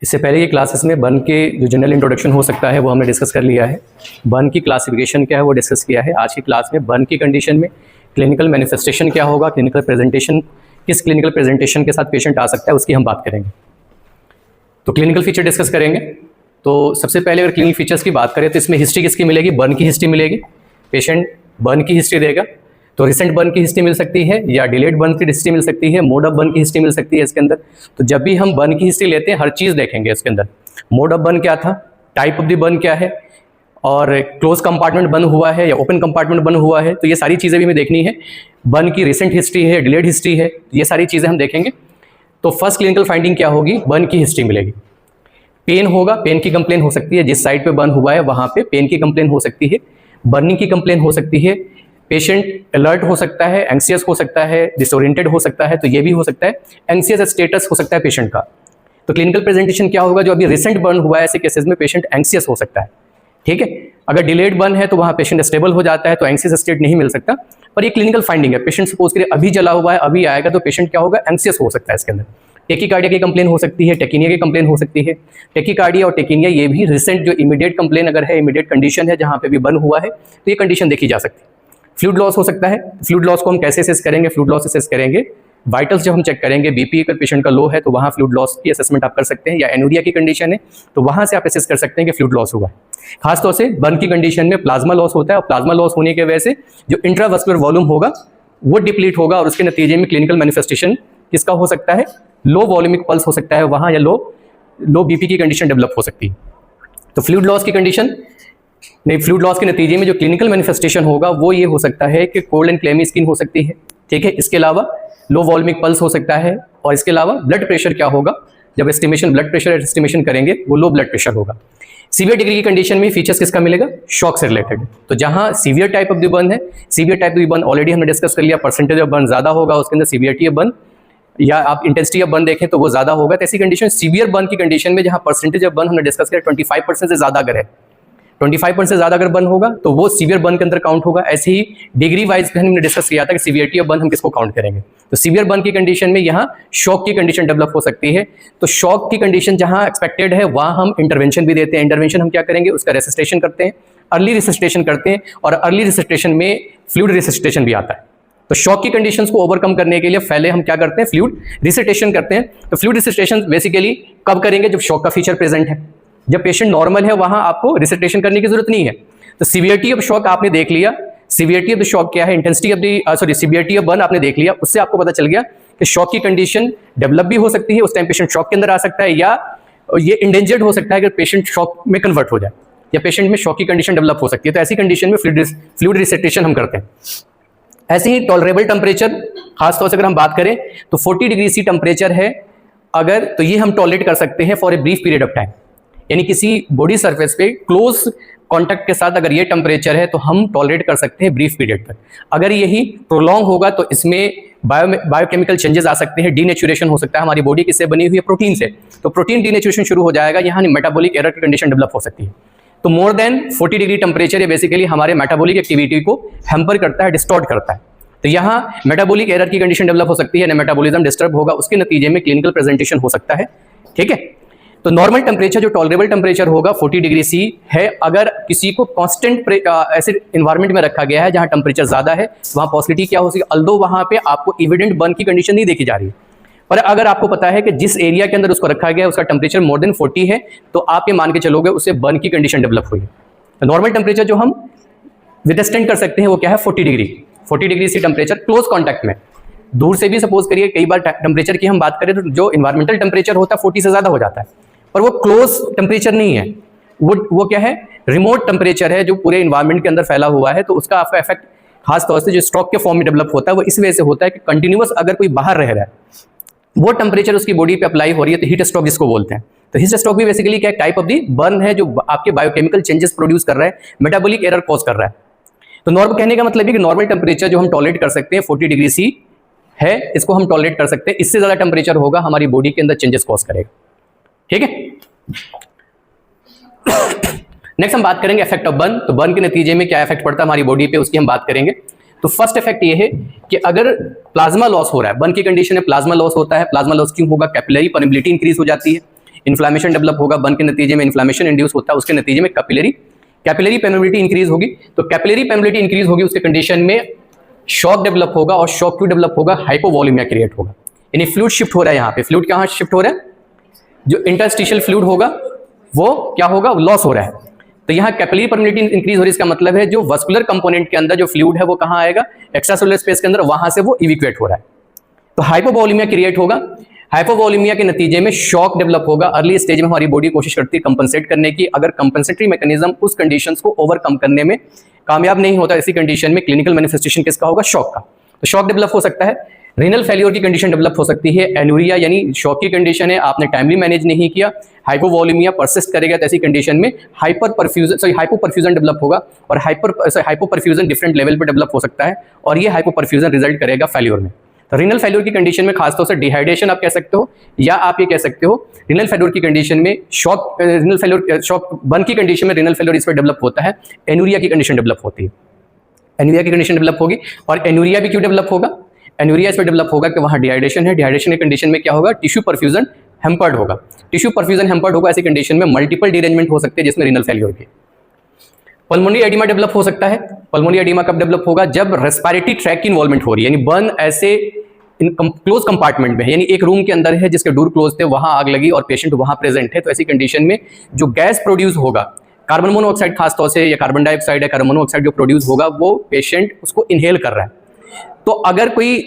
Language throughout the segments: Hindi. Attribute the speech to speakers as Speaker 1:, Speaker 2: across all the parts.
Speaker 1: इससे पहले की क्लासेस में बर्न के जो जनरल इंट्रोडक्शन हो सकता है वो हमने डिस्कस कर लिया है। बर्न की क्लासिफिकेशन क्या है वो डिस्कस किया है। आज की क्लास में बर्न की कंडीशन में क्लिनिकल मैनिफेस्टेशन क्या होगा, क्लिनिकल प्रेजेंटेशन, किस क्लिनिकल प्रेजेंटेशन के साथ पेशेंट आ सकता है उसकी हम बात करेंगे। तो क्लिनिकल फीचर डिस्कस करेंगे। तो सबसे पहले अगर क्लिनिकल फीचर्स की बात करें तो इसमें हिस्ट्री किसकी मिलेगी? बर्न की हिस्ट्री मिलेगी। पेशेंट बर्न की हिस्ट्री देगा तो रिसेंट बर्न की हिस्ट्री मिल सकती है या डिलेड बर्न की हिस्ट्री मिल सकती है, मोड ऑफ बर्न की हिस्ट्री मिल सकती है इसके अंदर। तो जब भी हम बर्न की हिस्ट्री लेते हैं हर चीज़ देखेंगे इसके अंदर। मोड ऑफ बर्न क्या था, टाइप ऑफ द बर्न क्या है, और क्लोज कंपार्टमेंट बर्न हुआ है या ओपन कंपार्टमेंट बर्न हुआ है, तो ये सारी चीज़ें भी हमें देखनी है। बर्न की रिसेंट हिस्ट्री है, डिलेड हिस्ट्री है, ये सारी चीज़ें हम देखेंगे। तो फर्स्ट क्लिनिकल फाइंडिंग क्या होगी? बर्न की हिस्ट्री मिलेगी। पेन होगा, पेन की कंप्लेन हो सकती है, जिस साइड पे बर्न हुआ है वहाँ पे पेन की कंप्लेन हो सकती है, बर्निंग की कंप्लेन हो सकती है, पेशेंट अलर्ट हो सकता है, एंक्सियस हो सकता है, डिसोरिएंटेड हो सकता है, तो ये भी हो सकता है। एंक्सियस स्टेटस हो सकता है पेशेंट का। तो क्लिनिकल प्रेजेंटेशन क्या होगा? जो अभी रिसेंट बर्न हुआ है ऐसे केसेस में पेशेंट एंक्सियस हो सकता है, ठीक है। अगर डिलेड बर्न है तो वहाँ पेशेंट स्टेबल हो जाता है, तो एंक्सियस स्टेट नहीं मिल सकता। पर ये क्लिनिकल फाइंडिंग है। पेशेंट सपोज करिए अभी जला हुआ है, अभी आएगा, तो पेशेंट क्या होगा? एंक्सियस हो सकता है इसके अंदर। टेकीकार्डिया की कंप्लेन हो सकती है, टेकिनिया की कंप्लेन हो सकती है। टेकीकार्डिया और टेकिनिया ये भी रिसेंट जो इमीडिएट कंप्लेन अगर है, इमीडिएट कंडीशन है जहाँ पे भी बर्न हुआ है, तो ये कंडीशन देखी जा सकती है। फ्लूइड लॉस हो सकता है। फ्लूइड लॉस को हम कैसे असेस करेंगे? फ्लूइड लॉस असेस करेंगे, वाइटल्स जब हम चेक करेंगे, बीपी अगर पेशेंट का लो है तो वहाँ फ्लूइड लॉस की असेसमेंट आप कर सकते हैं, या एनुरिया की कंडीशन है तो वहाँ से आप असेस कर सकते हैं कि फ्लूइड लॉस हुआ है। खासतौर से बर्न की कंडीशन में प्लाज्मा लॉस होता है, और प्लाज्मा लॉस होने की वजह से जो इंट्रावस्कुलर वॉल्यूम होगा वो डिप्लीट होगा, और उसके नतीजे में क्लिनिकल मैनिफेस्टेशन किसका हो सकता है? लो वॉल्यूमिक पल्स हो सकता है वहाँ, या लो बीपी की कंडीशन डेवलप हो सकती है। तो फ्लूइड लॉस की कंडीशन नहीं, फ्लूइड लॉस के नतीजे में जो क्लिनिकल मैनिफेस्टेशन होगा वो ये हो सकता है कि कोल्ड एंड क्लेमी स्किन हो सकती है, ठीक है। इसके अलावा लो वॉल्यूमिक पल्स हो सकता है, और इसके अलावा ब्लड प्रेशर क्या होगा? जब एस्टिमेशन ब्लड प्रेशर एस्टिमेशन करेंगे वो लो ब्लड प्रेशर होगा। सीवियर डिग्री की कंडीशन में फीचर्स किसका मिलेगा? शॉक से रिलेटेड। तो जहां severe type of the burn है, severe type of the burn already हमने डिस्कस कर लिया, परसेंटेज ऑफ बर्न ज्यादा होगा उसके अंदर, सीवियरिटी ऑफ बर्न या आप इंटेंसिटी ऑफ बर्न देखें तो वो ज्यादा होगा। तो ऐसी कंडीशन सीवियर बर्न की कंडीशन में जहां परसेंटेज ऑफ बर्न हमने डिस्कस किया 25% से ज्यादा अगर है, 25% से ज्यादा अगर बर्न होगा तो वो सीवियर बर्न के अंदर काउंट होगा। ऐसे ही डिग्री वाइज हमने डिस्कस किया था कि सीवियरिटी ऑफ बर्न हम किसको काउंट करेंगे। तो सीवियर बर्न की कंडीशन में यहाँ शॉक की कंडीशन डेवलप हो सकती है। तो शॉक की कंडीशन जहाँ एक्सपेक्टेड है वहाँ हम इंटरवेंशन भी देते हैं। इंटरवेंशन हम क्या करेंगे? उसका रेसिस्टेशन करते हैं, अर्ली रिसिस्टेशन करते हैं, और अर्ली रिसिस्टेशन में फ्लूइड रिसिस्टेशन भी आता है। तो शॉक की कंडीशंस को ओवरकम करने के लिए पहले हम क्या करते हैं? फ्लूइड रिसिस्टेशन करते हैं। तो फ्लूइड रिसिस्टेशन बेसिकली कब करेंगे? जब शॉक का फीचर प्रेजेंट है। जब पेशेंट नॉर्मल है वहां आपको रिसिस्टेशन करने की जरूरत नहीं है। तो सीवियरिटी ऑफ शॉक आपने देख लिया, सीवियरिटी ऑफ द शॉक क्या है, intensity of the severity of burn आपने देख लिया, उससे आपको पता चल गया कि शॉक की कंडीशन डेवलप भी हो सकती है, उस टाइम पेशेंट शॉक के अंदर आ सकता है, या ये इंडेंजर्ड हो सकता है अगर पेशेंट शॉक में कन्वर्ट हो जाए, या पेशेंट में शॉक की कंडीशन डेवलप हो सकती है। तो ऐसी कंडीशन में फ्लूइड रिसिस्टेशन हम करते हैं। ऐसे ही टॉलरेबल टेम्परेचर, खासतौर से अगर हम बात करें तो 40 डिग्री सी टेम्परेचर है अगर, तो ये हम टॉलरेट कर सकते हैं for a brief period of time. यानी किसी बॉडी सरफेस पे क्लोज कांटेक्ट के साथ अगर ये टेम्परेचर है तो हम टॉलरेट कर सकते हैं ब्रीफ पीरियड तक। अगर यही प्रोलॉन्ग होगा तो इसमें बायोकेमिकल चेंजेस आ सकते हैं, डीनेचुरेशन हो सकता है। हमारी बॉडी किससे बनी हुई है? प्रोटीन से। तो प्रोटीन डीनेचुरेशन शुरू हो जाएगा, यहाँ मेटाबॉलिक एरर की कंडीशन डेवलप हो सकती है। तो मोर देन 40 डिग्री टेम्परेचर ये बेसिकली हमारे मेटाबॉलिक एक्टिविटी को हैम्पर करता है, डिस्टॉर्ट करता है। तो यहाँ मेटाबॉलिक एरर की कंडीशन डेवलप हो सकती है, मेटाबॉलिज्म डिस्टर्ब होगा, उसके नतीजे में क्लिनिकल प्रेजेंटेशन हो सकता है, ठीक है। तो नॉर्मल टेम्परेचर जो टॉलरेबल टेम्परेचर होगा 40 डिग्री सी है। अगर किसी को कांस्टेंट ऐसे इन्वायरमेंट में रखा गया है जहां टेम्परेचर ज्यादा है, वहां पॉसिबिलिटी क्या हो सकती है? अल्दो वहां पे आपको इविडेंट बर्न की कंडीशन नहीं देखी जा रही है, पर अगर आपको पता है कि जिस एरिया के अंदर उसको रखा गया है उसका टेम्परेचर मोर देन 40 है, तो आप ये मान के चलोगे उससे बर्न की कंडीशन डेवलप हुई है। तो नॉर्मल टेम्परेचर जो हम विथस्टैंड कर सकते हैं वो क्या है? 40 degree C temperature close contact में। दूर से भी सपोज करिए कई बार टेम्परेचर की हम बात करें तो जो इन्वायरमेंटल टेम्परेचर होता है 40 से ज्यादा हो जाता है, पर वो क्लोज टेम्परेचर नहीं है, वो क्या है? रिमोट टेम्परेचर है जो पूरे इन्वायरमेंट के अंदर फैला हुआ है। तो उसका आपका इफेक्ट खासतौर से जो स्ट्रोक के फॉर्म में डेवलप होता है वो इस वजह से होता है कि कंटिन्यूअस अगर कोई बाहर रह रहा है, वो टेम्परेचर उसकी बॉडी पे अप्लाई हो रही है, तो हीट स्ट्रोक जिसको बोलते हैं। तो हीट स्ट्रोक भी बेसिकली क्या टाइप ऑफ दी बर्न है जो आपके बायोकेमिकल चेंजेस प्रोड्यूस कर रहा है, मेटाबॉलिक एरर कॉज कर रहा है। तो नॉर्मल कहने का मतलब है कि नॉर्मल टेम्परेचर जो हम टॉलरेट कर सकते हैं 40 डिग्री सी है, इसको हम टॉलरेट कर सकते हैं। इससे ज्यादा टेम्परेचर होगा हमारी बॉडी के अंदर चेंजेस कॉज करेगा, ठीक है। नेक्स्ट हम बात करेंगे इफेक्ट ऑफ बर्न। तो बर्न के नतीजे में क्या इफेक्ट पड़ता है हमारी बॉडी पे, उसकी हम बात करेंगे। तो फर्स्ट इफेक्ट ये है कि अगर प्लाज्मा लॉस हो रहा है, बर्न की कंडीशन में प्लाज्मा लॉस होता है। प्लाज्मा लॉस क्यों होगा? कैपिलरी परमेबिलिटी इंक्रीज हो जाती है, इन्फ्लामेशन डेवलप होगा, बर्न के नतीजे में इन्फ्लामेशन इंड्यूस होता है, उसके नतीजे में कैपिलरी परमेबिलिटी इंक्रीज होगी। तो कैपिलरी परमेबिलिटी इंक्रीज होगी, उसके कंडीशन में शॉक डेवलप होगा, और शॉक क्यों डेवलप होगा, हाइपोवॉल्यूमिया क्रिएट होगा, यानी फ्लूइड शिफ्ट हो रहा है। यहाँ पे फ्लूइड कहाँ शिफ्ट हो रहा है, जो इंटरस्टिशियल फ्लूइड होगा वो क्या होगा, लॉस हो रहा है। तो यहाँ कैपिलरी परमेबिलिटी इंक्रीज हो रही है, इसका मतलब है जो वस्कुलर कंपोनेंट के अंदर जो फ्लूइड है वो कहाँ आएगा, एक्स्ट्रासेलुलर स्पेस के अंदर, वहां से वो इवैक्यूएट हो रहा है। तो हाइपोवॉल्यूमिया क्रिएट होगा, हाइपोवॉल्यूमिया के नतीजे में शॉक डेवलप होगा। अर्ली स्टेज में हमारी बॉडी कोशिश करती है कंपनसेट करने की, अगर कंपनसेटरी मैकेनिज्म उस कंडीशंस को ओवरकम करने में कामयाब नहीं होता, इसी कंडीशन में क्लिनिकल मैनिफेस्टेशन किसका होगा, शॉक का। तो शॉक डेवलप हो सकता है, रीनल फेलियर की कंडीशन डेवलप हो सकती है, एनुरिया यानी शॉक की कंडीशन है, आपने टाइमली मैनेज नहीं किया, हाइपोवॉल्यूमिया परसिस्ट करेगा, तो ऐसी कंडीशन में हाइपोपरफ्यूजन डेवलप होगा, और हाइपोपरफ्यूजन डिफरेंट लेवल पे डेवलप हो सकता है, और ये हाइपोपरफ्यूजन रिजल्ट करेगा फेल्योर में। तो रीनल फेल्योर की कंडीशन में खासतौर से डिहाइड्रेशन आप कह सकते हो, या आप ये कह सकते हो रीनल फेल्योर की कंडीशन में शॉक बर्न की कंडीशन में रीनल फेल्योर इस पर डेवलप होता है, एनुरिया की कंडीशन डेवलप होती है, एनुरिया की कंडीशन डेवलप होगी। और एनुरिया भी क्यों डेवलप होगा, एनुरिया इस पर डेवलप होगा कि वहाँ डिहाइड्रेशन है, डिहाइड्रेशन की कंडीशन में क्या होगा, टिश्यू परफ्यूजन हेम्पर्ड होगा, टिश्यू परफ्यूजन हेम्पर्ड होगा, ऐसी कंडीशन में मल्टीपल डिरेंजमेंट हो सकते हैं जिसमें रीनल फेल्योर की। पल्मोनरी एडिमा डेवलप हो सकता है, पल्मोनरी एडिमा कब डेवलप होगा, जब रेस्पिरेटरी ट्रैक की इन्वॉल्वमेंट हो रही है, यानी बर्न ऐसे क्लोज कंपार्टमेंट में है, यानी एक रूम के अंदर है जिसके डोर क्लोज थे, वहां आग लगी और पेशेंट वहां प्रेजेंट है, तो ऐसी कंडीशन में जो गैस प्रोड्यूस होगा, कार्बन मोनोऑक्साइड खासतौर से, या कार्बन डाइऑक्साइड है, कार्बन मोनोऑक्साइड जो प्रोड्यूस होगा वो पेशेंट उसको इनहेल कर रहा है। तो अगर कोई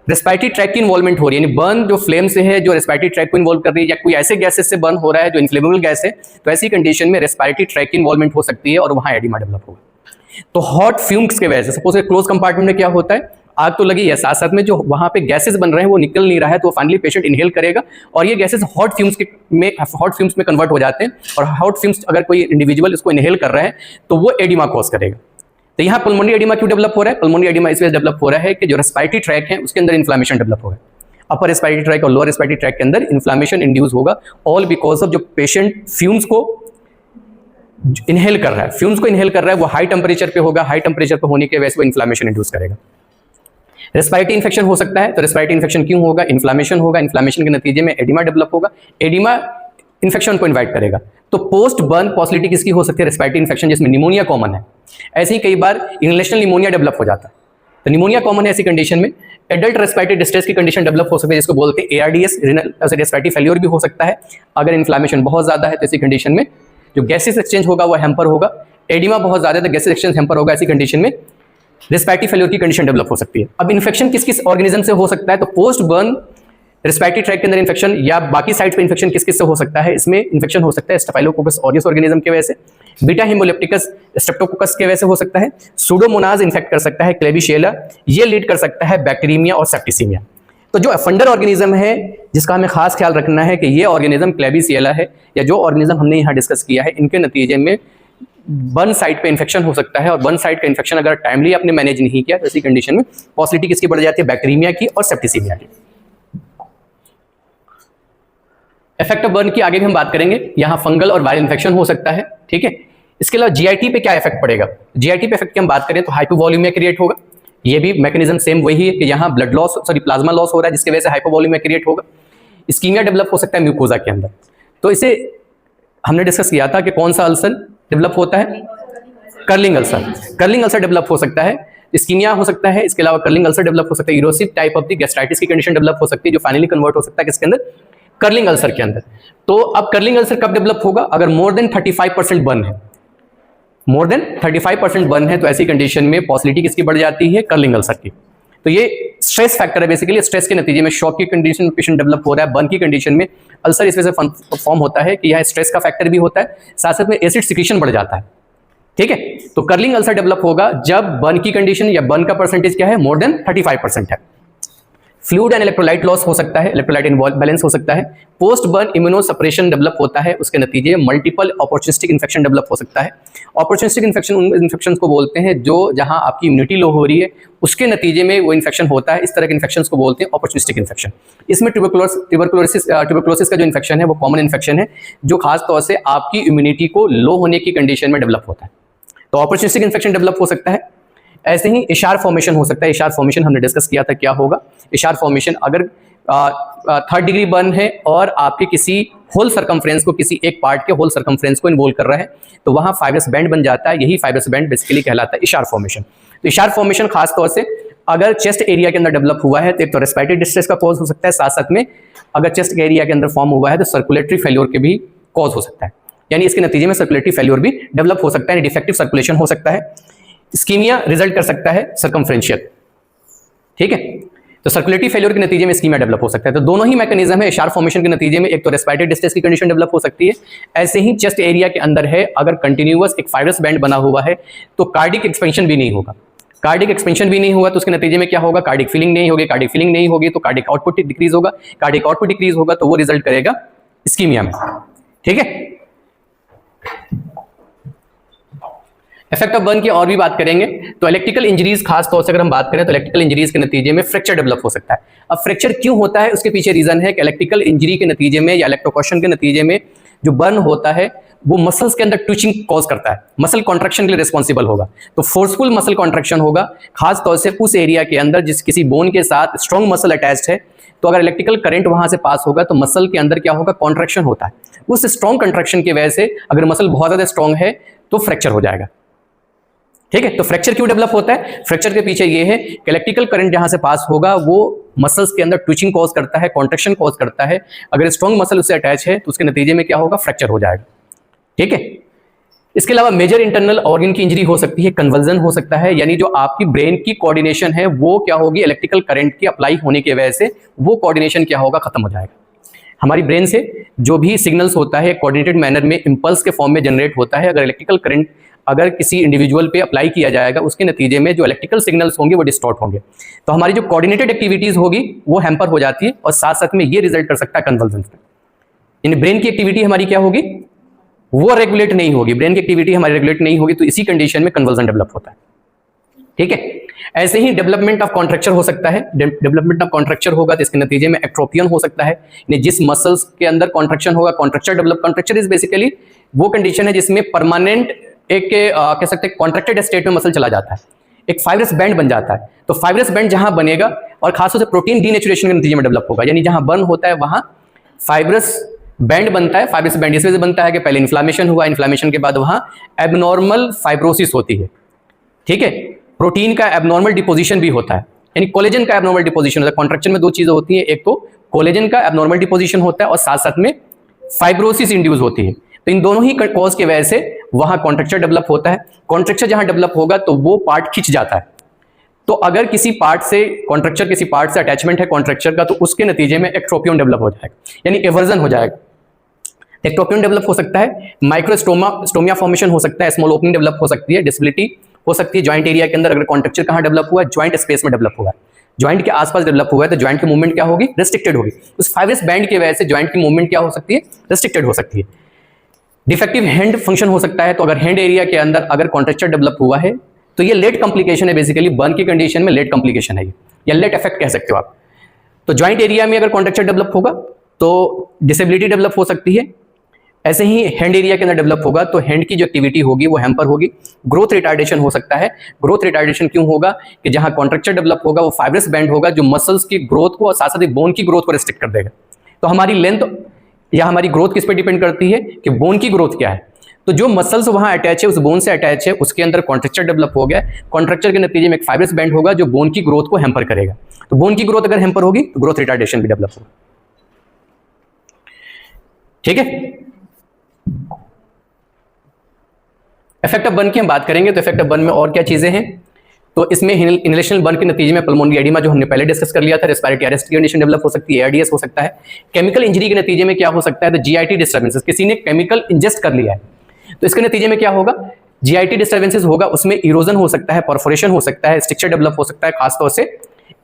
Speaker 1: रेस्पिरेटरी ट्रैक की इन्वॉल्वमेंट हो रही है, यानी बर्न जो फ्लेम से है जो रेस्पिरेटरी ट्रैक को इन्वॉल्व कर रही है, या कोई ऐसे गैसेस से बर्न हो रहा है जो इन्फ्लेमेबल गैस है, तो ऐसी कंडीशन में रेस्पिरेटरी ट्रैक की इन्वॉल्वमेंट हो सकती है और वहां एडिमा डेवलप होगा। तो हॉट फ्यूम्स के वजह से, सपोज क्लोज कंपार्टमेंट में क्या होता है, आग तो लगी है, साथ साथ में जो वहां पे गैसेस बन रहे हैं वो निकल नहीं रहा है, तो फाइनली पेशेंट इनहेल करेगा और ये गैसेस हॉट फ्यूम्स में कन्वर्ट हो जाते हैं, और हॉट फ्यूम्स अगर कोई इंडिविजुअल इसको इनहेल कर रहा है तो वो एडिमा कॉज करेगा। तो यहाँ पल्मोनरी एडिमा क्यों डेवलप हो रहा है, पल्मोनरी एडिमा इस वजह डेवलप हो रहा है कि जो रेस्पिरेटरी ट्रैक है उसके अंदर इन्फ्लेमेशन डेवलप हो रहा है, अपर रेस्पिरेटरी ट्रैक और लोअर रेस्पिरेटरी ट्रैक के अंदर इन्फ्लेमेशन इंड्यूस होगा, ऑल बिकॉज ऑफ जो पेशेंट फ्यूम्स को इनहेल कर रहा है, फ्यूम्स को इनहेल कर रहा है, वो हाई टेम्परेचर पे होगा, हाई टेम्परेचर पे होने के वजह से वो इन्फ्लेमेशन इंड्यूस करेगा। रेस्पिरेटरी इन्फेक्शन हो सकता है, तो रेस्पिरेटरी इन्फेक्शन क्यों होगा, इन्फ्लेमेशन होगा, इन्फ्लेमेशन के नतीजे में एडिमा डेवलप होगा, एडिमा इन्फेक्शन को इन्वाइट करेगा। तो पोस्ट बर्न पॉसिबिलिटी किसकी हो सकती है, रेस्पिरेटरी इन्फेक्शन जिसमें निमोनिया कॉमन है, ऐसे ही कई बार इनहेलेशनल निमोनिया डेवलप हो जाता है, तो निमोनिया कॉमन है ऐसी कंडीशन में। एडल्ट रेस्पिरेटरी डिस्ट्रेस की कंडीशन डेवलप हो सकती है जिसको बोलते हैं ARDS, रेस्पिरेटरी फेलियर भी हो सकता है अगर इन्फ्लेमेशन बहुत ज्यादा है, तो ऐसी कंडीशन में जो गैसेस एक्सचेंज होगा वो हैम्पर होगा, एडिमा बहुत ज्यादा है तो गैसेस एक्सचेंज हैम्पर होगा, ऐसी कंडीशन में रेस्पिरेटरी फेलियर की कंडीशन डेवलप हो सकती है। अब इन्फेक्शन किस किस ऑर्गेनिज्म से हो सकता है, तो पोस्ट बर्न रेस्पिरेटरी ट्रैक के अंदर इन्फेक्शन या बाकी साइट्स पे इन्फेक्शन किस किस से हो सकता है, इसमें इन्फेक्शन हो सकता है स्टेफाइलोकोकस ऑरियस ऑर्गेनिज्म की वजह से, बीटा हेमोलेप्टिकस स्ट्रेप्टोकोकस की वजह से हो सकता है, सूडोमोनाज इन्फेक्ट कर सकता है, क्लेबिशिएला, ये लीड कर सकता है बैक्टीरियमिया और सेप्टिसीमिया। तो जो फंडल ऑर्गेनिज्म है जिसका हमें खास ख्याल रखना है कि ये ऑर्गेनिज्म क्लेबिशिएला है या जो ऑर्गेनिज्म हमने यहाँ डिस्कस किया है, इनके नतीजे में बर्न साइट पे इन्फेक्शन हो सकता है, और बर्न साइट का इन्फेक्शन अगर टाइमली आपने मैनेज नहीं किया तो इसी कंडीशन में पॉसिबिलिटी किसकी बढ़ जाती है, बैक्टीरियमिया की और सेप्टिसीमिया की। इफेक्ट ऑफ बर्न की आगे भी हम बात करेंगे, यहाँ फंगल और वायरल इन्फेक्शन हो सकता है, ठीक है। इसके अलावा GIT पे क्या इफेक्ट पड़ेगा, GIT पे इफेक्ट की हम बात करें तो हाइपोवॉल्यूमिया क्रिएट होगा, ये भी मैकेनिज्म सेम वही है कि यहाँ ब्लड लॉस प्लाज्मा लॉस हो रहा है जिसकी वजह से हाइपोवॉल्यूमिया क्रिएट होगा। इस्कीमिया डेवलप हो सकता है म्यूकोजा के अंदर, तो इसे हमने डिस्कस किया था कि कौन सा अल्सर डेवलप होता है, कर्लिंग अल्सर डेवलप हो सकता है, इस्कीमिया हो सकता है, इसके अलावा कर्लिंग अल्सर डेवलप हो सकता है, erosive type of the gastritis की कंडीशन डेवलप हो सकती है जो फाइनली कन्वर्ट हो सकता है किसके अंदर, कर्लिंग अल्सर के अंदर। तो अब कर्लिंग अल्सर कब डेवलप होगा, अगर मोर देन 35% बर्न है, मोर देन 35% बर्न है, तो ऐसी कंडीशन में पॉसिबिलिटी किसकी बढ़ जाती है, कर्लिंग अल्सर की। तो ये स्ट्रेस फैक्टर है, बेसिकली स्ट्रेस के नतीजे में शॉक की कंडीशन में पेशेंट डेवलप हो रहा है, बर्न की कंडीशन में अल्सर इस वजह से फॉर्म होता है कि यह स्ट्रेस का फैक्टर भी होता है, साथ साथ में एसिड सिक्रीशन बढ़ जाता है, ठीक है। तो कर्लिंग अल्सर डेवलप होगा जब बर्न की कंडीशन या बर्न का परसेंटेज क्या है, मोर देन 35% है। फ्लूइड एंड इलेक्ट्रोलाइट लॉस हो सकता है, इलेक्ट्रोलाइट इम्बैलेंस हो सकता है, post burn immuno suppression develop होता है, उसके नतीजे मल्टीपल अपॉर्चुनिस्टिक इन्फेक्शन डेवलप हो सकता है। अपॉर्चुनिस्टिक इन्फेक्शन उन इन्फेक्शन को बोलते हैं जो जहां आपकी इम्यूनिटी लो हो रही है उसके नतीजे में वो इन्फेक्शन होता है, इस तरह के इन्फेक्शन को बोलते हैं अपॉर्चुनिस्टिक इन्फेक्शन। इसमें ट्यूबरकुलोसिस का जो इन्फेक्शन है वो कॉमन इन्फेक्शन है जो खास तौर से आपकी इम्यूनिटी को लो होने की कंडीशन में डेवलप होता है, तो अपॉर्चुनिस्टिक इन्फेक्शन डेवलप हो सकता है। ऐसे ही इशार फॉर्मेशन हो सकता है, इशार फॉर्मेशन हमने डिस्कस किया था क्या होगा, इशार फॉर्मेशन अगर 3rd डिग्री बर्न है और आपके किसी होल सर्कमफ्रेंस को, किसी एक पार्ट के होल सर्कमफ्रेंस को इन्वॉल्व कर रहा है, तो वहां फाइब्रस बैंड बन जाता है। यही फाइब्रस बैंड बेसिकली कहलाता है इशार फॉर्मेशन। तो इशार फॉर्मेशन खास तौर से अगर चेस्ट एरिया के अंदर डेवलप हुआ है तो एक तो रेस्पिरेटरी डिस्ट्रेस का कॉज हो सकता है, साथ साथ में अगर चेस्ट एरिया के अंदर फॉर्म हुआ है तो सर्कुलेटरी फेल्योर के भी कॉज हो सकता है, यानी इसके नतीजे में सर्कुलेटरी फेल्योर भी डेवलप हो सकता है, डिफेक्टिव सर्कुलेशन हो सकता है, इस्कीमिया रिजल्ट कर सकता है सर्कमफ्रेंशियल। ठीक है, तो सर्कुलेटरी फेल्योर के नतीजे में इस्कीमिया डेवलप हो सकता है। तो दोनों ही मैकेनिज्म है इशार फॉर्मेशन के नतीजे में, एक तो रेस्पिरेटरी डिस्ट्रेस की कंडीशन डेवलप हो सकती है, ऐसे ही चेस्ट एरिया के अंदर है अगर कंटिन्यूअस एक फाइब्रस बैंड बना हुआ है तो कार्डिक एक्सपेंशन भी नहीं होगा। कार्डिक एक्सपेंशन भी नहीं हुआ तो उसके नतीजे में क्या होगा, कार्डिक फीलिंग नहीं होगी, कार्डिक फीलिंग नहीं होगी तो कार्डिक आउटपुट डिक्रीज होगा, कार्डिक आउटपुट डिक्रीज होगा तो वो रिजल्ट करेगा इस्कीमिया में। ठीक है, इफेक्ट ऑफ बर्न की और भी बात करेंगे तो इलेक्ट्रिकल इंजरीज, खास तौर से अगर हम बात करें तो इलेक्ट्रिकल इंजरीज के नतीजे में फ्रैक्चर डेवलप हो सकता है। अब फ्रैक्चर क्यों होता है उसके पीछे रीजन है कि इलेक्ट्रिकल इंजरी के नतीजे में या इलेक्ट्रोक्यूशन के नतीजे में जो बर्न होता है वो मसल्स के अंदर ट्विचिंग कॉज करता है, मसल कॉन्ट्रैक्शन के लिए रिस्पॉन्सिबल होगा। तो फोर्सफुल मसल कॉन्ट्रैक्शन होगा खास तौर से उस एरिया के अंदर जिस किसी बोन के साथ स्ट्रॉन्ग मसल अटैच्ड है, तो अगर इलेक्ट्रिकल करंट वहां से पास होगा तो मसल के अंदर क्या होगा, कॉन्ट्रैक्शन होता है। उस स्ट्रॉन्ग कॉन्ट्रैक्शन की वजह से अगर मसल बहुत ज्यादा स्ट्रॉन्ग है तो फ्रैक्चर हो जाएगा। ठीक है, तो फ्रैक्चर क्यों डेवलप होता है, फ्रैक्चर के पीछे ये है कि इलेक्ट्रिकल करंट जहां से पास होगा वो मसल्स के अंदर ट्विचिंग कॉज करता है, कॉन्ट्रैक्शन कॉज करता है, अगर स्ट्रॉन्ग मसल उससे अटैच है तो उसके नतीजे में क्या होगा, फ्रैक्चर हो जाएगा। ठीक है, इसके अलावा मेजर इंटरनल ऑर्गन की इंजरी हो सकती है, कन्वर्जन हो सकता है, यानी जो आपकी ब्रेन की कोऑर्डिनेशन है वो क्या होगी, इलेक्ट्रिकल करंट की अप्लाई होने की वजह से वो कोऑर्डिनेशन क्या होगा, खत्म हो जाएगा। हमारी ब्रेन से जो भी सिग्नल्स होता है कोऑर्डिनेटेड मैनर में इंपल्स के फॉर्म में जनरेट होता है, अगर इलेक्ट्रिकल करंट अगर किसी इंडिविजुअल पे अप्लाई किया जाएगा उसके नतीजे में जो इलेक्ट्रिकल सिग्नल्स होंगे वो डिस्टॉर्ट होंगे, तो हमारी जो कोऑर्डिनेटेड एक्टिविटीज होगी वो हैम्पर हो जाती है और साथ साथ में ये रिजल्ट कर सकता है कन्वर्जन में। यानी ब्रेन की एक्टिविटी हमारी क्या होगी, वो रेगुलेट नहीं होगी, ब्रेन की एक्टिविटी हमारी रेगुलेट नहीं होगी, तो इसी कंडीशन में कन्वर्जन डेवलप होता है। ठीक है, ऐसे ही डेवलपमेंट ऑफ कॉन्ट्रैक्चर हो सकता है, डेवलपमेंट ऑफ कॉन्ट्रैक्चर होगा तो इसके नतीजे में एक्ट्रोपियन हो सकता है, यानी जिस मसल्स के अंदर कॉन्ट्रैक्शन होगा contracture develop. Contracture is basically वो कंडीशन है जिसमें परमानेंट एक कह सकते हैं कॉन्ट्रैक्टेड स्टेट में मसल चला जाता है, एक फाइब्रस बैंड बन जाता है। तो फाइब्रस बैंड जहां बनेगा और खासतौर से प्रोटीन डीनेचुरेशन के नतीजे में डेवलप होगा, यानी जहां बर्न होता है वहां फाइब्रस बैंड बनता है। फाइब्रस बैंड इस वजह से बनता है कि पहले इन्फ्लामेशन हुआ, इन्फ्लामेशन के बाद वहां एबनॉर्मल फाइब्रोसिस होती है। ठीक है, प्रोटीन का एबनॉर्मल डिपोजिशन भी होता है, यानी कोलेजन का एबनॉर्मल डिपोजिशन होता है। कॉन्ट्रैक्शन में दो चीजें होती हैं, एक तो कोलेजन का एबनॉर्मल डिपोजिशन होता है और साथ साथ में फाइब्रोसिस इंड्यूस होती है। तो इन दोनों ही कॉज की वजह से वहां कॉन्ट्रैक्चर डेवलप होता है। कॉन्ट्रैक्चर जहां डेवलप होगा तो वो पार्ट खिंच जाता है, तो अगर किसी पार्ट से कॉन्ट्रैक्चर, किसी पार्ट से अटैचमेंट है कॉन्ट्रैक्चर का, तो उसके नतीजे में एक्ट्रोपियन डेवलप हो जाएगा, यानी एवर्जन हो जाएगा। एक्ट्रोपियन डेवलप हो सकता है, माइक्रोस्टोमिया फॉर्मेशन हो सकता है, स्मॉल ओपनिंग डेवलप हो सकती है, डिसेबिलिटी हो सकती है जॉइंट एरिया के अंदर। अगर कॉन्ट्रैक्चर कहां डेवलप हुआ है, जॉइंट स्पेस में डेवलप हुआ है, जॉइंट के आसपास डेवलप हुआ है, तो जॉइंट की मूवमेंट क्या होगी, रेस्ट्रिक्टेड होगी। उस फाइब्रस बैंड की वजह से जॉइंट की मूवमेंट क्या हो सकती है, रेस्ट्रिक्टेड हो सकती है। डिफेक्टिव हैंड फंक्शन हो सकता है, तो अगर हैंड एरिया के अंदर अगर कॉन्ट्रैक्चर डेवलप हुआ है तो ये लेट कॉम्प्लिकेशन है, बेसिकली बर्न की कंडीशन में लेट कॉम्प्लिकेशन है ये, या लेट इफेक्ट कह सकते हो आप। तो जॉइंट एरिया में अगर कॉन्ट्रैक्चर डेवलप होगा तो डिसेबिलिटी डेवलप हो सकती है। ऐसे ही हैंड एरिया के अंदर डेवलप होगा तो हैंड की जो एक्टिविटी होगी वो हैम्पर होगी। ग्रोथ रिटार्डेशन हो सकता है। ग्रोथ रिटार्डेशन क्यों होगा कि जहां कॉन्ट्रैक्चर डेवलप होगा वो फाइब्रस बैंड होगा जो मसल्स की ग्रोथ को और साथ साथ बोन की ग्रोथ को रिस्ट्रिक्ट कर देगा। तो हमारी लेंथ या हमारी ग्रोथ किस पे डिपेंड करती है कि बोन की ग्रोथ क्या है। तो जो मसल्स वहां अटैच है, उस बोन से अटैच है, उसके अंदर कॉन्ट्रैक्चर डेवलप हो गया। कॉन्ट्रैक्चर के नतीजे में एक फाइब्रस बैंड होगा जो बोन की ग्रोथ को हैम्पर करेगा। तो बोन की ग्रोथ अगर हैम्पर होगी तो ग्रोथ रिटार्डेशन भी डेवलप होगा। ठीक है, इफेक्ट ऑफ बर्न की हम बात करेंगे तो इफेक्ट ऑफ बर्न में और क्या चीजें हैं, तो इसमें इनहेलेशनल बर्न के नतीजे में पल्मोनरी एडिमा जो हमने पहले डिस्कस कर लिया था, रेस्पिरेटरी अरेस्ट की कंडीशन डेवलप हो सकती है, एआरडीएस हो सकता है। केमिकल इंजरी के नतीजे में क्या हो सकता है, तो जीआईटी डिस्टर्बेंसेस, किसी ने केमिकल इंजेस्ट कर लिया है तो इसके नतीजे में क्या होगा, जीआईटी डिस्टर्बेंसेस होगा, उसमें इरोजन हो सकता है, परफोरेशन हो सकता है, स्ट्रक्चर डेवलप हो सकता है। खासतौर से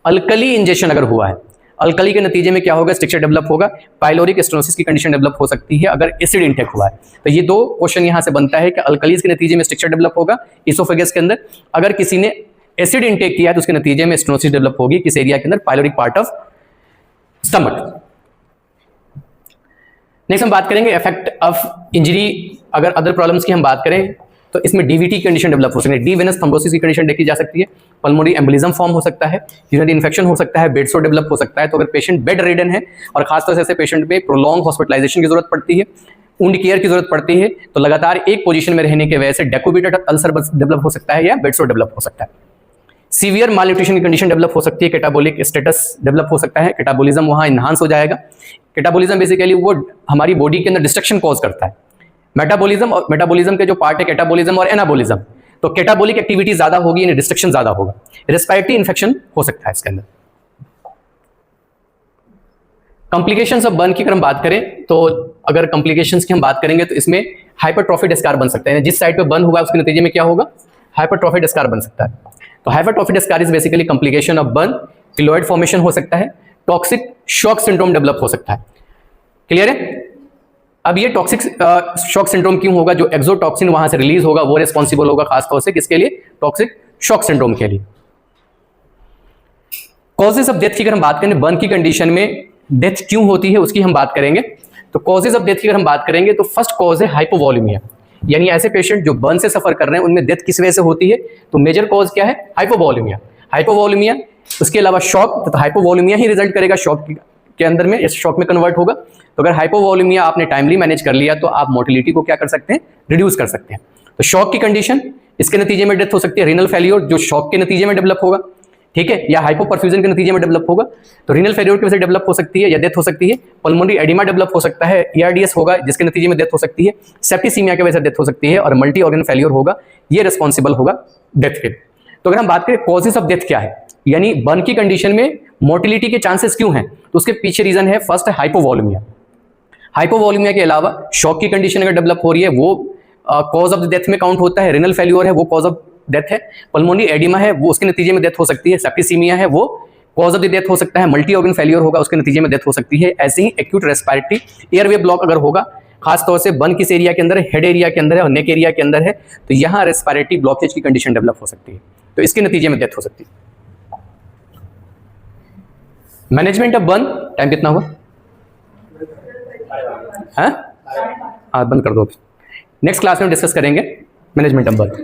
Speaker 1: अल्कली इंजेक्शन अगर हुआ है, अल्कली के नतीजे में क्या होगा, स्ट्रक्चर डेवलप होगा। पाइलोरिक स्टेनोसिस की कंडीशन डेवलप हो सकती है अगर एसिड इंटेक हुआ है। तो ये दो क्वेश्चन यहां से बनता है कि अल्कलीज के नतीजे में स्ट्रक्चर डेवलप होगा इसोफेगस के अंदर, अगर किसी ने एसिड इंटेक किया है तो उसके नतीजे में स्टेनोसिस डेवलप होगी किस एरिया के अंदर, pyloric part of stomach. Next हम बात करेंगे इफेक्ट ऑफ इंजरी। अगर अदर प्रॉब्लम्स की हम बात करें तो इसमें डीवीटी की कंडीशन डेवलप हो सकती है, डी वेनस थ्रोम्बोसिस की कंडीशन देखी जा सकती है, पल्मोनरी एम्बोलिज्म फॉर्म हो सकता है, यूरिनरी इन्फेक्शन हो सकता है, बेड सोर डेवलप हो सकता है। तो अगर पेशेंट बेड रिडन है और खासतौर से ऐसे पेशेंट में प्रोलॉन्ग हॉस्पिटलाइजेशन की जरूरत पड़ती है, वुंड केयर की जरूरत पड़ती है, तो लगातार एक पोजीशन में रहने की वजह से डेकोबिटेड अल्सर डेवलप हो सकता है या बेड सोर डेवलप हो सकता है। सीवियर माल न्यूट्रिशन की कंडीशन डेवलप हो सकती है, कैटाबोलिक स्टेटस डेवलप हो सकता है, कैटाबोलिज्म वहां इनहांस हो जाएगा। कैटाबोलिज्म बेसिकली वो हमारी बॉडी के अंदर डिस्ट्रक्शन कॉज करता है। मेटाबॉलिज्म और मेटाबॉलिज्म के जो पार्ट है कैटाबोलिज्म और एनाबोलिज्म, तो कैटाबोलिक एक्टिविटी ज्यादा होगी यानी डिस्ट्रक्शन ज्यादा होगा। रेस्पिरेटरी इन्फेक्शन हो सकता है इसके अंदर। कॉम्प्लिकेशंस ऑफ बर्न की अगर हम बात करें तो अगर कॉम्प्लिकेशंस की हम बात करेंगे तो इसमें हाइपरट्रॉफिड स्कार बन सकते हैं, जिस साइड पे बर्न हुआ है उसके नतीजे में क्या होगा, हाइपरट्रॉफिड स्कार बन सकता है। तो hypertrophied scar is basically complication of burn, keloid formation हो सकता है, टॉक्सिक शॉक सिंड्रोम डेवलप हो सकता है। क्लियर है? अब ये टॉक्सिक शॉक सिंड्रोम क्यों होगा, जो एक्सोटॉक्सिन वहां से रिलीज होगा वो रिस्पॉन्सिबल होगा खासतौर से किसके लिए, टॉक्सिक शॉक सिंड्रोम के लिए। कॉजेज ऑफ डेथ की अगर हम बात करें, बर्न की कंडीशन में डेथ क्यों होती है उसकी हम बात करेंगे। तो कॉजेज ऑफ डेथ की अगर हम बात करेंगे तो फर्स्ट कॉज है हाइपोवॉल्यूमिया, यानी ऐसे पेशेंट जो बर्न से सफर कर रहे हैं उनमें डेथ किस वजह से होती है, तो मेजर कॉज क्या है, हाइपोवॉल्यूमिया। हाइपोवॉल्यूमिया, उसके अलावा शॉक, तो हाइपोवॉल्यूमिया ही रिजल्ट करेगा शॉक के अंदर में, इस शॉक में कन्वर्ट होगा। तो अगर हाइपोवॉल्यूमिया आपने टाइमली मैनेज कर लिया तो आप मोर्टिलिटी को क्या कर सकते हैं, रिड्यूस कर सकते हैं। तो शॉक की कंडीशन, इसके नतीजे में डेथ हो सकती है। रीनल फेल्योर जो शॉक के नतीजे में डेवलप होगा, ठीक है, या हाइपोपरफ्यूजन के नतीजे में डेवलप होगा, तो रीनल फेल्योर की वजह से डेवलप हो सकती है या डेथ हो सकती है। पल्मोनरी एडिमा डेवलप हो सकता है, ईआरडीएस होगा जिसके नतीजे में डेथ हो सकती है। सेप्टिसीमिया की वजह से डेथ हो सकती है और मल्टी ऑर्गन फेल्योर होगा, ये रिस्पॉन्सिबल होगा डेथ के। तो अगर हम बात करें कॉजेस ऑफ डेथ क्या है, यानी बर्न की कंडीशन में मोर्टिलिटी के चांसेस क्यों हैं, तो उसके पीछे रीजन है फर्स्ट है हाइपोवॉल्यूमिया। हाइपोवॉल्यूमिया के अलावा शॉक की कंडीशन अगर डेवलप हो रही है वो कॉज ऑफ द डेथ में काउंट होता है। रिनल फेल्योर है वो कॉज ऑफ डेथ है। पल्मोनरी एडिमा है वो उसके नतीजे में डेथ हो सकती है। सेप्टिसीमिया है वो कॉज ऑफ द डेथ हो सकता है। मल्टी ऑर्गन फेल्योर होगा उसके नतीजे में डेथ हो सकती है। ऐसे ही एक्यूट रेस्पिरेटरी एयरवे ब्लॉक अगर होगा, खासतौर से बर्न किस एरिया के अंदर है, हेड एरिया के अंदर है और नेक एरिया के अंदर है, तो यहाँ रेस्पिरेटरी ब्लॉकेज की कंडीशन डेवलप हो सकती है, तो इसके नतीजे में डेथ हो सकती है। मैनेजमेंट ऑफ बर्न, टाइम कितना हुआ, हाँ बंद कर दो। नेक्स्ट क्लास में डिस्कस करेंगे मैनेजमेंट ऑफ बर्न।